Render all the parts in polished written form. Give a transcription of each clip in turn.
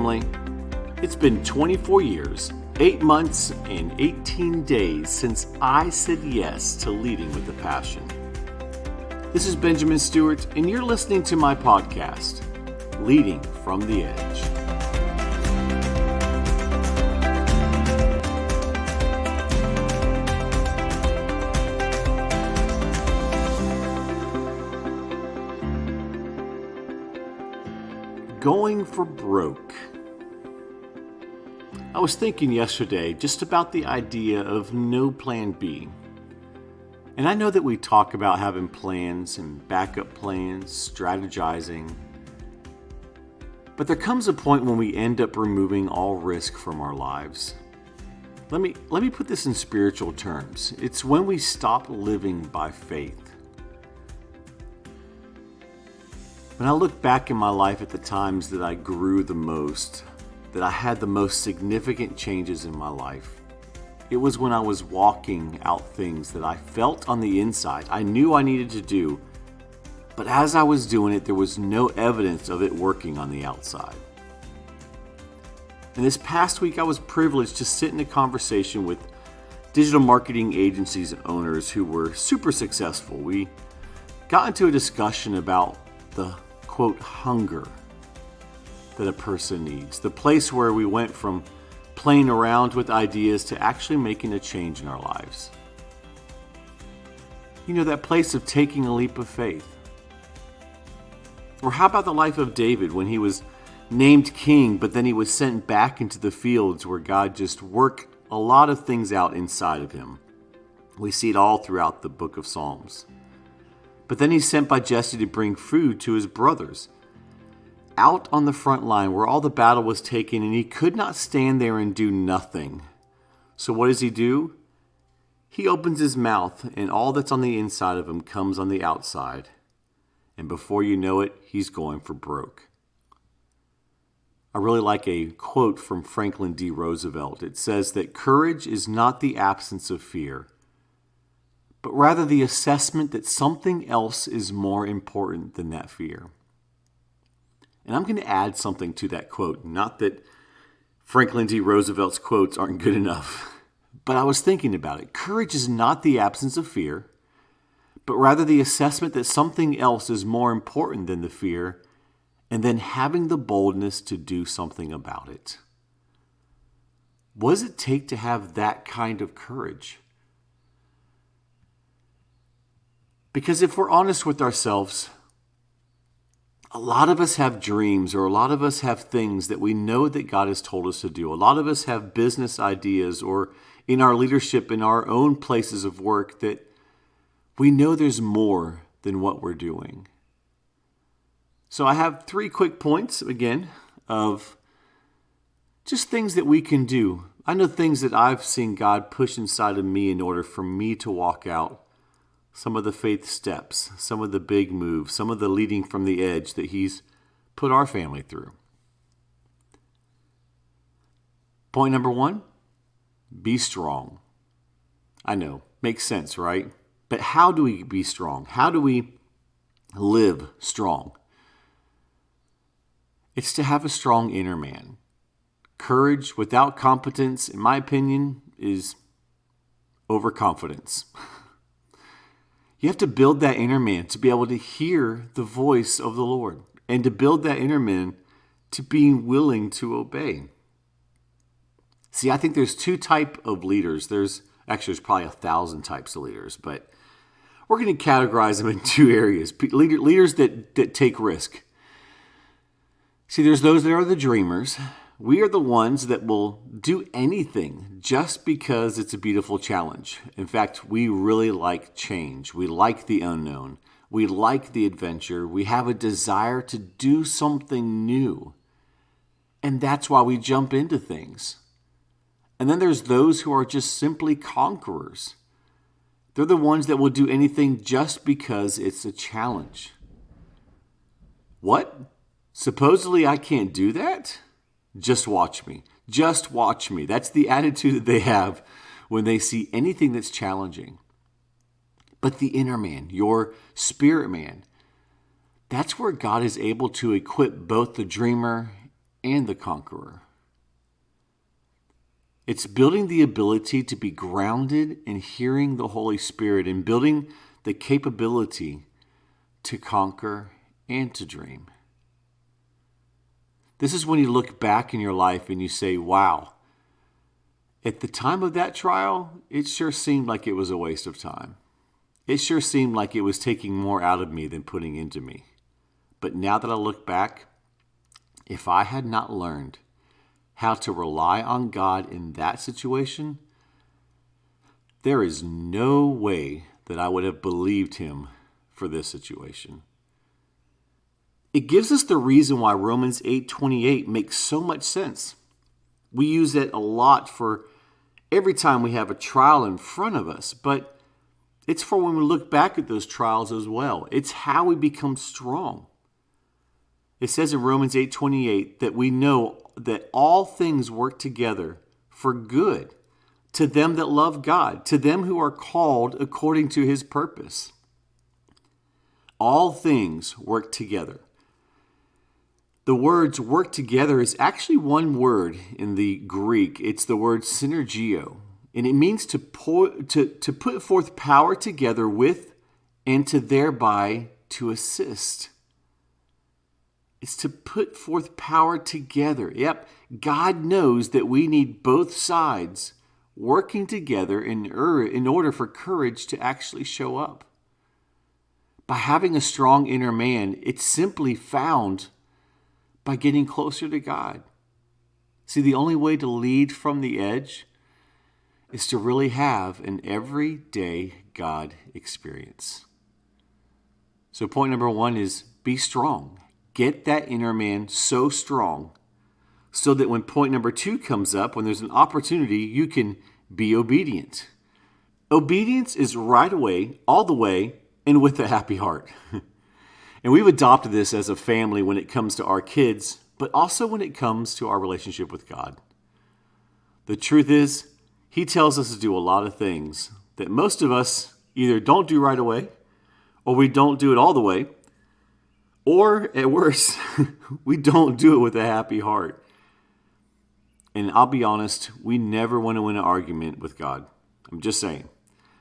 family. It's been 24 years, 8 months, and 18 days since I said yes to leading with a passion. This is Benjamin Stewart, and you're listening to my podcast, Leading from the Edge. Going for broke. I was thinking yesterday just about the idea of no plan B. And I know that we talk about having plans and backup plans, strategizing. But there comes a point when we end up removing all risk from our lives. Let me put this in spiritual terms. It's when we stop living by faith. When I look back in my life at the times that I grew the most, that I had the most significant changes in my life, it was when I was walking out things that I felt on the inside I knew I needed to do, but as I was doing it, there was no evidence of it working on the outside. And this past week, I was privileged to sit in a conversation with digital marketing agencies and owners who were super successful. We got into a discussion about the quote, hunger that a person needs. The place where we went from playing around with ideas to actually making a change in our lives. You know, that place of taking a leap of faith. Or how about the life of David when he was named king, but then he was sent back into the fields where God just worked a lot of things out inside of him. We see it all throughout the book of Psalms. But then he's sent by Jesse to bring food to his brothers out on the front line where all the battle was taken, and he could not stand there and do nothing. So what does he do? He opens his mouth, and all that's on the inside of him comes on the outside. And before you know it, he's going for broke. I really like a quote from Franklin D. Roosevelt. It says that courage is not the absence of fear, but rather the assessment that something else is more important than that fear. And I'm going to add something to that quote. Not that Franklin D. Roosevelt's quotes aren't good enough, but I was thinking about it. Courage is not the absence of fear, but rather the assessment that something else is more important than the fear, and then having the boldness to do something about it. What does it take to have that kind of courage? Because if we're honest with ourselves, a lot of us have dreams, or a lot of us have things that we know that God has told us to do. A lot of us have business ideas, or in our leadership, in our own places of work, that we know there's more than what we're doing. So I have 3 quick points, again, of just things that we can do. I know things that I've seen God push inside of me in order for me to walk out some of the faith steps, some of the big moves, some of the leading from the edge that he's put our family through. Point number 1, be strong. I know, makes sense, right? But how do we be strong? How do we live strong? It's to have a strong inner man. Courage without competence, in my opinion, is overconfidence. You have to build that inner man to be able to hear the voice of the Lord, and to build that inner man to being willing to obey. See, I think there's 2 types of leaders. There's probably 1,000 types of leaders, but we're going to categorize them in 2 areas. Leaders that take risk. See, there's those that are the dreamers. We are the ones that will do anything just because it's a beautiful challenge. In fact, we really like change. We like the unknown. We like the adventure. We have a desire to do something new. And that's why we jump into things. And then there's those who are just simply conquerors. They're the ones that will do anything just because it's a challenge. What? Supposedly I can't do that? Just watch me. Just watch me. That's the attitude that they have when they see anything that's challenging. But the inner man, your spirit man, that's where God is able to equip both the dreamer and the conqueror. It's building the ability to be grounded in hearing the Holy Spirit and building the capability to conquer and to dream. This is when you look back in your life and you say, wow, at the time of that trial, it sure seemed like it was a waste of time. It sure seemed like it was taking more out of me than putting into me. But now that I look back, if I had not learned how to rely on God in that situation, there is no way that I would have believed him for this situation. It gives us the reason why Romans 8:28 makes so much sense. We use it a lot for every time we have a trial in front of us, but it's for when we look back at those trials as well. It's how we become strong. It says in Romans 8:28 that we know that all things work together for good to them that love God, to them who are called according to his purpose. All things work together. The words work together is actually one word in the Greek. It's the word synergio, and it means to put forth power together with and to thereby to assist. It's to put forth power together. Yep, God knows that we need both sides working together in order for courage to actually show up. By having a strong inner man, it's simply found by getting closer to God. See, the only way to lead from the edge is to really have an everyday God experience. So point number 1 is be strong. Get that inner man so strong so that when point number 2 comes up, when there's an opportunity, you can be obedient. Obedience is right away, all the way, and with a happy heart. And we've adopted this as a family when it comes to our kids, but also when it comes to our relationship with God. The truth is, he tells us to do a lot of things that most of us either don't do right away, or we don't do it all the way, or at worst, we don't do it with a happy heart. And I'll be honest, we never want to win an argument with God. I'm just saying.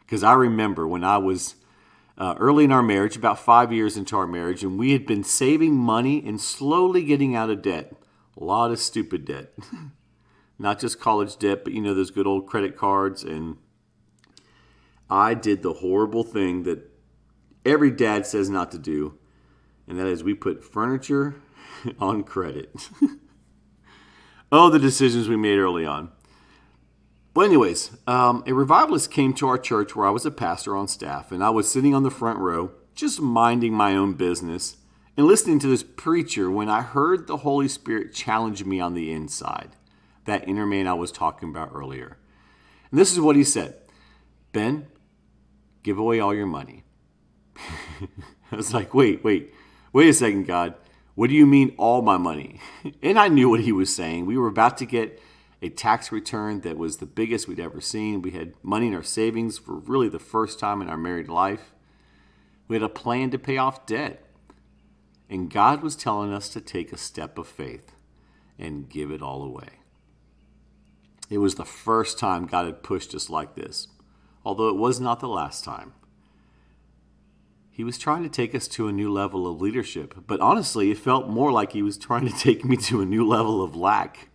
Because I remember when I was early in our marriage, about 5 years into our marriage, and we had been saving money and slowly getting out of debt. A lot of stupid debt. Not just college debt, but those good old credit cards. And I did the horrible thing that every dad says not to do, and that is we put furniture on credit. Oh, the decisions we made early on. Well, anyways, a revivalist came to our church where I was a pastor on staff, and I was sitting on the front row, just minding my own business and listening to this preacher when I heard the Holy Spirit challenge me on the inside, that inner man I was talking about earlier. And this is what he said: Ben, give away all your money. I was like, wait a second, God. What do you mean all my money? And I knew what he was saying. We were about to get a tax return that was the biggest we'd ever seen. We had money in our savings for really the first time in our married life. We had a plan to pay off debt. And God was telling us to take a step of faith and give it all away. It was the first time God had pushed us like this, although it was not the last time. He was trying to take us to a new level of leadership, but honestly, it felt more like he was trying to take me to a new level of lack.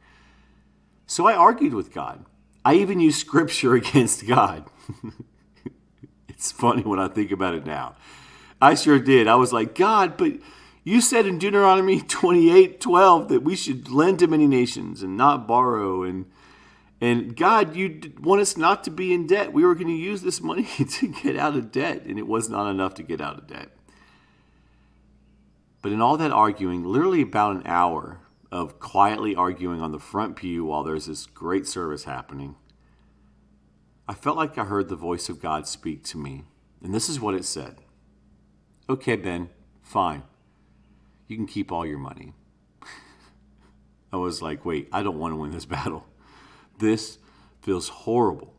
So I argued with God. I even used scripture against God. It's funny when I think about it now. I sure did. I was like, God, but you said in Deuteronomy 28:12 that we should lend to many nations and not borrow. And God, you want us not to be in debt. We were going to use this money to get out of debt, and it was not enough to get out of debt. But in all that arguing, literally about an hour of quietly arguing on the front pew while there's this great service happening, I felt like I heard the voice of God speak to me. And this is what it said. Okay, Ben, fine. You can keep all your money. I was like, wait, I don't want to win this battle. This feels horrible.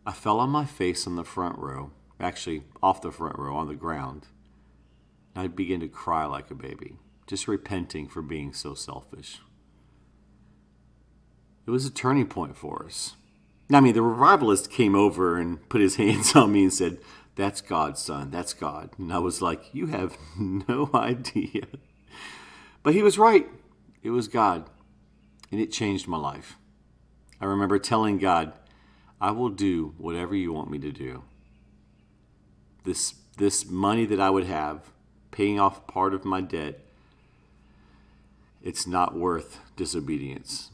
I fell on my face on the front row, actually off the front row on the ground. I began to cry like a baby. just repenting for being so selfish. It was a turning point for us. I mean, the revivalist came over and put his hands on me and said, "That's God, son, that's God." And I was like, "You have no idea." But he was right. It was God. And it changed my life. I remember telling God, "I will do whatever you want me to do." This money that I would have, paying off part of my debt, it's not worth disobedience.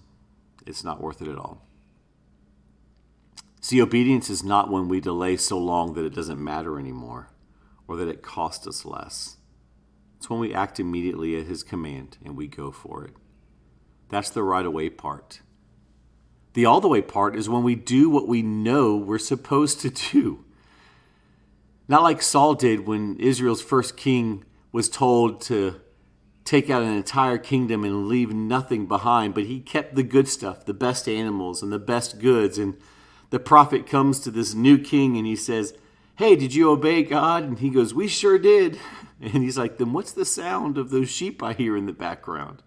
It's not worth it at all. See, obedience is not when we delay so long that it doesn't matter anymore or that it costs us less. It's when we act immediately at his command and we go for it. That's the right away part. The all the way part is when we do what we know we're supposed to do. Not like Saul did when Israel's first king was told to take out an entire kingdom and leave nothing behind, but he kept the good stuff, the best animals and the best goods. And the prophet comes to this new king and he says, "Hey, did you obey God?" And he goes, "We sure did." And he's like, "Then what's the sound of those sheep I hear in the background?"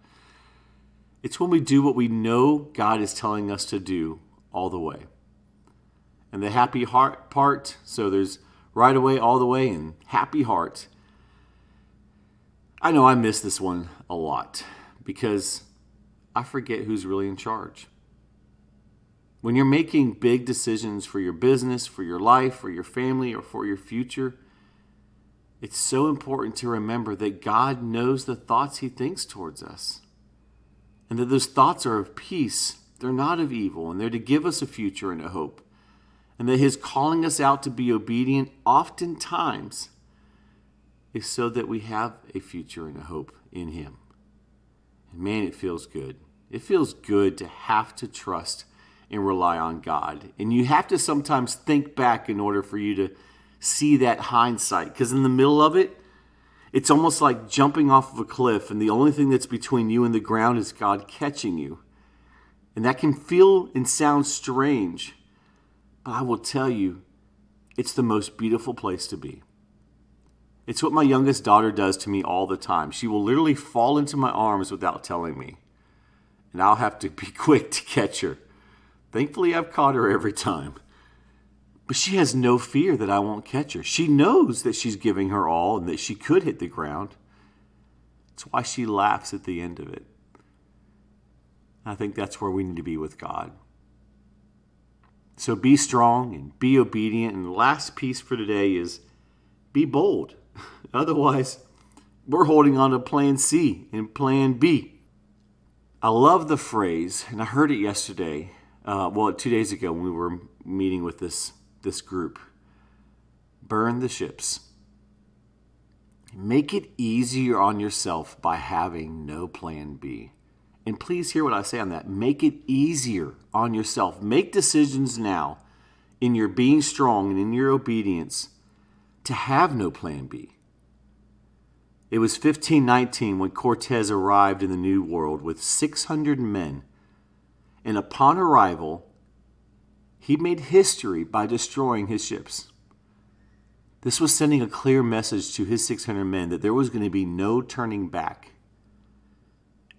It's when we do what we know God is telling us to do all the way. And the happy heart part, so there's right away, all the way, and happy heart. I know I miss this one a lot because I forget who's really in charge. When you're making big decisions for your business, for your life, for your family, or for your future, it's so important to remember that God knows the thoughts he thinks towards us. And that those thoughts are of peace. They're not of evil. And they're to give us a future and a hope. And that his calling us out to be obedient oftentimes is so that we have a future and a hope in him. And man, it feels good. It feels good to have to trust and rely on God. And you have to sometimes think back in order for you to see that hindsight. Because in the middle of it, it's almost like jumping off of a cliff, and the only thing that's between you and the ground is God catching you. And that can feel and sound strange, but I will tell you, it's the most beautiful place to be. It's what my youngest daughter does to me all the time. She will literally fall into my arms without telling me, and I'll have to be quick to catch her. Thankfully, I've caught her every time. But she has no fear that I won't catch her. She knows that she's giving her all and that she could hit the ground. That's why she laughs at the end of it. I think that's where we need to be with God. So be strong and be obedient. And the last piece for today is be bold. Otherwise, we're holding on to plan C and plan B. I love the phrase, and I heard it yesterday, 2 days ago when we were meeting with this group. Burn the ships. Make it easier on yourself by having no plan B. And please hear what I say on that. Make it easier on yourself. Make decisions now in your being strong and in your obedience to have no plan B. It was 1519 when Cortez arrived in the New World with 600 men. And upon arrival, he made history by destroying his ships. This was sending a clear message to his 600 men that there was going to be no turning back.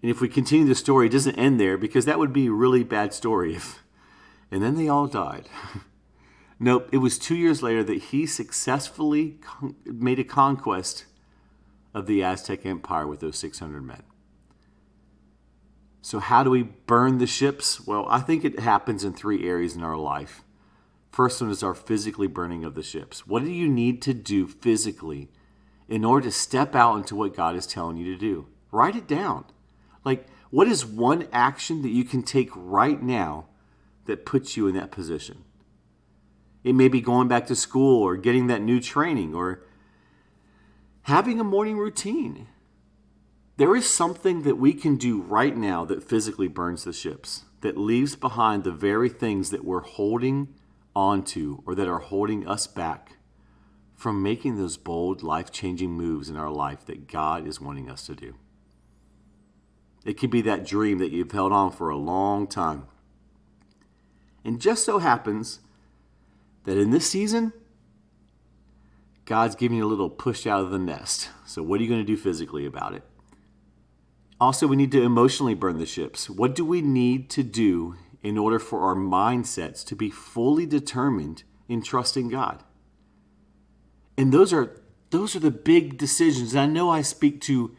And if we continue the story, it doesn't end there because that would be a really bad story. And then they all died. Nope, it was 2 years later that he successfully made a conquest of the Aztec Empire with those 600 men. So how do we burn the ships? Well, I think it happens in 3 areas in our life. First one is our physically burning of the ships. What do you need to do physically in order to step out into what God is telling you to do? Write it down. Like, what is one action that you can take right now that puts you in that position? It may be going back to school or getting that new training or having a morning routine. There is something that we can do right now that physically burns the ships, that leaves behind the very things that we're holding onto or that are holding us back from making those bold, life-changing moves in our life that God is wanting us to do. It could be that dream that you've held on for a long time. And just so happens that in this season, God's giving you a little push out of the nest. So what are you going to do physically about it? Also, we need to emotionally burn the ships. What do we need to do in order for our mindsets to be fully determined in trusting God? And those are the big decisions. And I know I speak to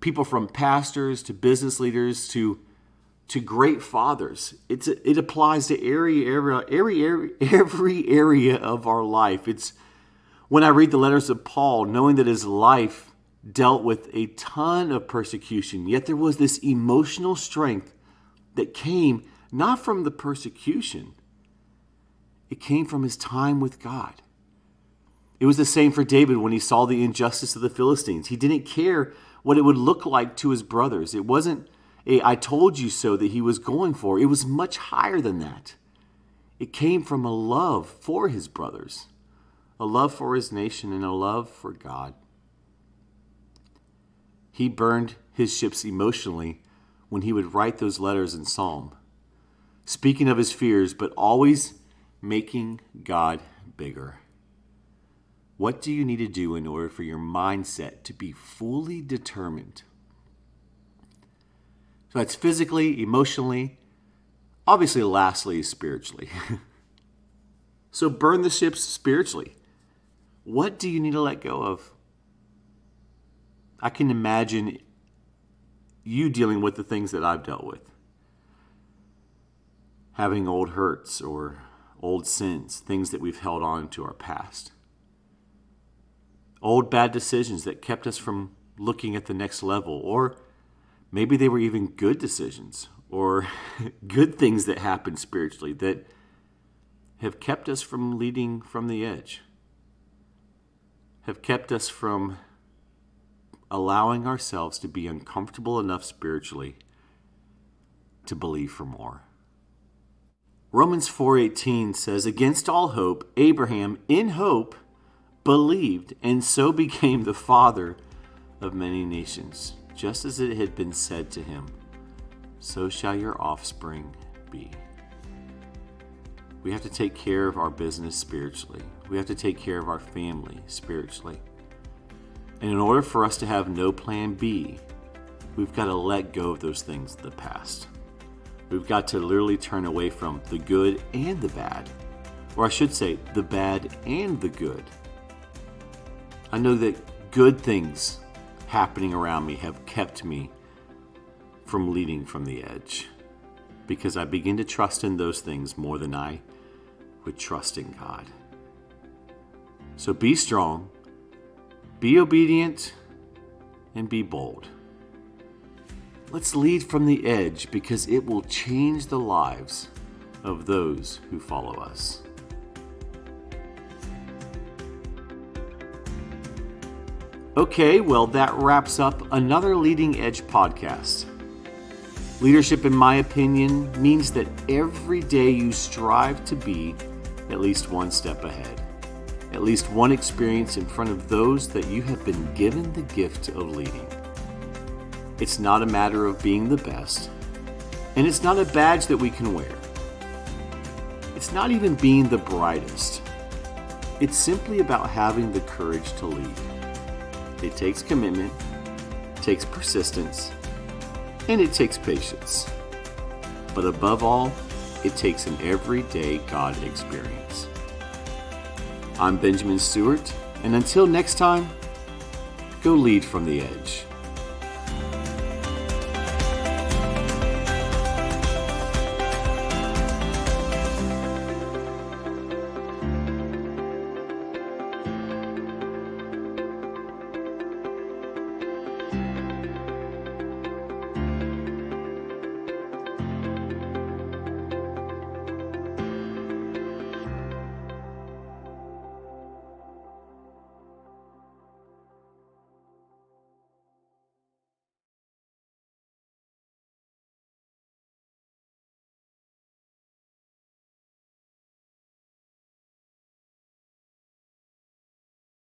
people from pastors to business leaders to great fathers. It applies to every area of our life. It's when I read the letters of Paul, knowing that his life dealt with a ton of persecution, yet there was this emotional strength that came not from the persecution. It came from his time with God. It was the same for David when he saw the injustice of the Philistines. He didn't care what it would look like to his brothers. It wasn't a "I told you so" that he was going for. It was much higher than that. It came from a love for his brothers, a love for his nation, and a love for God. He burned his ships emotionally when he would write those letters in Psalm, speaking of his fears, but always making God bigger. What do you need to do in order for your mindset to be fully determined? So that's physically, emotionally, obviously lastly, spiritually. So burn the ships spiritually. What do you need to let go of? I can imagine you dealing with the things that I've dealt with. Having old hurts or old sins, things that we've held on to our past. Old bad decisions that kept us from looking at the next level, or maybe they were even good decisions or good things that happened spiritually that have kept us from leading from the edge, have kept us from allowing ourselves to be uncomfortable enough spiritually to believe for more. Romans 4:18 says, "Against all hope, Abraham, in hope, believed, and so became the father of many nations, just as it had been said to him, so shall your offspring be." We have to take care of our business spiritually. We have to take care of our family spiritually. And in order for us to have no plan B, we've got to let go of those things in the past. We've got to literally turn away from the good and the bad. Or I should say, the bad and the good. I know that good things happening around me have kept me from leading from the edge, because I begin to trust in those things more than I would trust in God. So be strong, be obedient, and be bold. Let's lead from the edge, because it will change the lives of those who follow us. Okay, well, that wraps up another Leading Edge podcast. Leadership, in my opinion, means that every day you strive to be at least one step ahead, at least one experience in front of those that you have been given the gift of leading. It's not a matter of being the best, and it's not a badge that we can wear. It's not even being the brightest. It's simply about having the courage to lead. It takes commitment, it takes persistence, and it takes patience. But above all, it takes an everyday God experience. I'm Benjamin Stewart, and until next time, go lead from the edge.